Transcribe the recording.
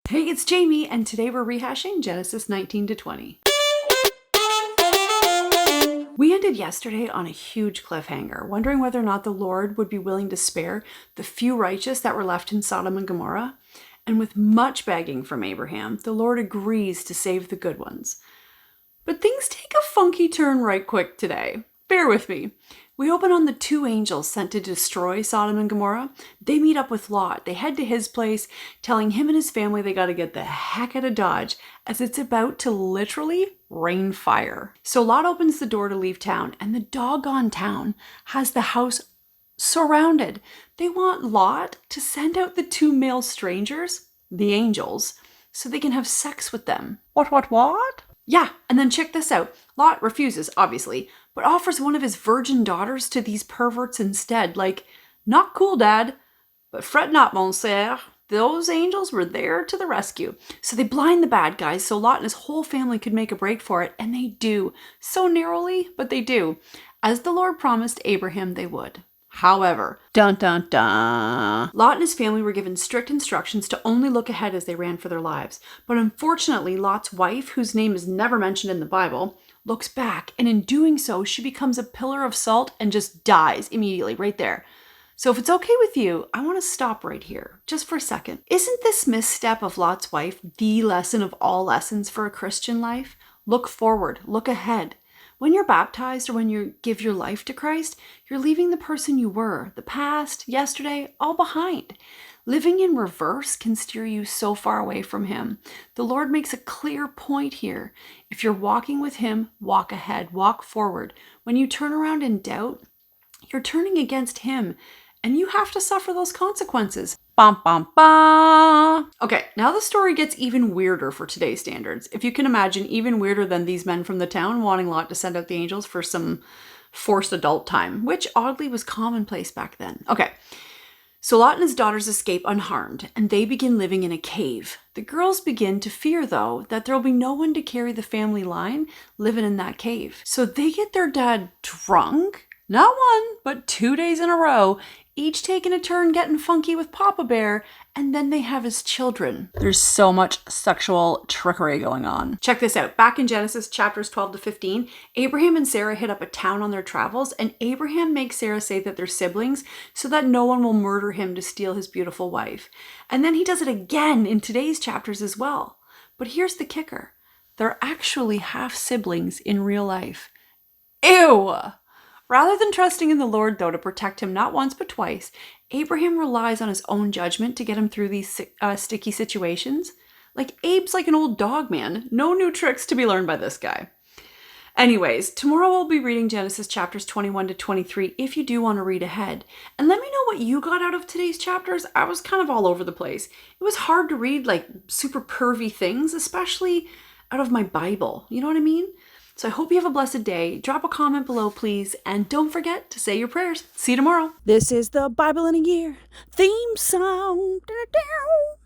Hey, it's Jamie, and today we're rehashing Genesis 19 to 20. We ended yesterday on a huge cliffhanger, wondering whether or not the Lord would be willing to spare the few righteous that were left in Sodom and Gomorrah. And with much begging from Abraham, the Lord agrees to save the good ones. But things take a funky turn right quick today. Bear with me. We open on the two angels sent to destroy Sodom and Gomorrah. They meet up with Lot. They head to his place, telling him and his family they got to get the heck out of Dodge, as it's about to literally rain fire. So Lot opens the door to leave town, and the doggone town has the house surrounded. They want Lot to send out the two male strangers, the angels, so they can have sex with them. What? Yeah, and then check this out. Lot refuses, obviously, but offers one of his virgin daughters to these perverts instead. Like, not cool, Dad, but fret not, Monsieur. Those angels were there to the rescue. So they blind the bad guys so Lot and his whole family could make a break for it, and they do. So narrowly, but they do. As the Lord promised Abraham they would. However, dun dun dun, Lot and his family were given strict instructions to only look ahead as they ran for their lives. But unfortunately, Lot's wife, whose name is never mentioned in the Bible, looks back, and in doing so, she becomes a pillar of salt and just dies immediately right there. So if it's okay with you, I want to stop right here, just for a second. Isn't this misstep of Lot's wife the lesson of all lessons for a Christian life? Look forward, look ahead. When you're baptized or when you give your life to Christ, you're leaving the person you were, the past, yesterday, all behind. Living in reverse can steer you so far away from Him. The Lord makes a clear point here. If you're walking with Him, walk ahead, walk forward. When you turn around in doubt, you're turning against Him, and you have to suffer those consequences. Bum, bum, bum. Okay, now the story gets even weirder for today's standards. If you can imagine, even weirder than these men from the town wanting Lot to send out the angels for some forced adult time, which oddly was commonplace back then. Okay, so Lot and his daughters escape unharmed, and they begin living in a cave. The girls begin to fear, though, that there will be no one to carry the family line living in that cave. So they get their dad drunk, not one, but 2 days in a row, each taking a turn getting funky with Papa Bear, and then they have his children. There's so much sexual trickery going on. Check this out. Back in Genesis chapters 12 to 15, Abraham and Sarah hit up a town on their travels, and Abraham makes Sarah say that they're siblings so that no one will murder him to steal his beautiful wife. And then he does it again in today's chapters as well. But here's the kicker. They're actually half siblings in real life. Ew! Rather than trusting in the Lord, though, to protect him not once but twice, Abraham relies on his own judgment to get him through these sticky situations. Like, Abe's like an old dog, man. No new tricks to be learned by this guy. Anyways, tomorrow we'll be reading Genesis chapters 21 to 23 if you do want to read ahead. And let me know what you got out of today's chapters. I was kind of all over the place. It was hard to read like super pervy things, especially out of my Bible. You know what I mean? So I hope you have a blessed day. Drop a comment below, please. And don't forget to say your prayers. See you tomorrow. This is the Bible in a Year theme song.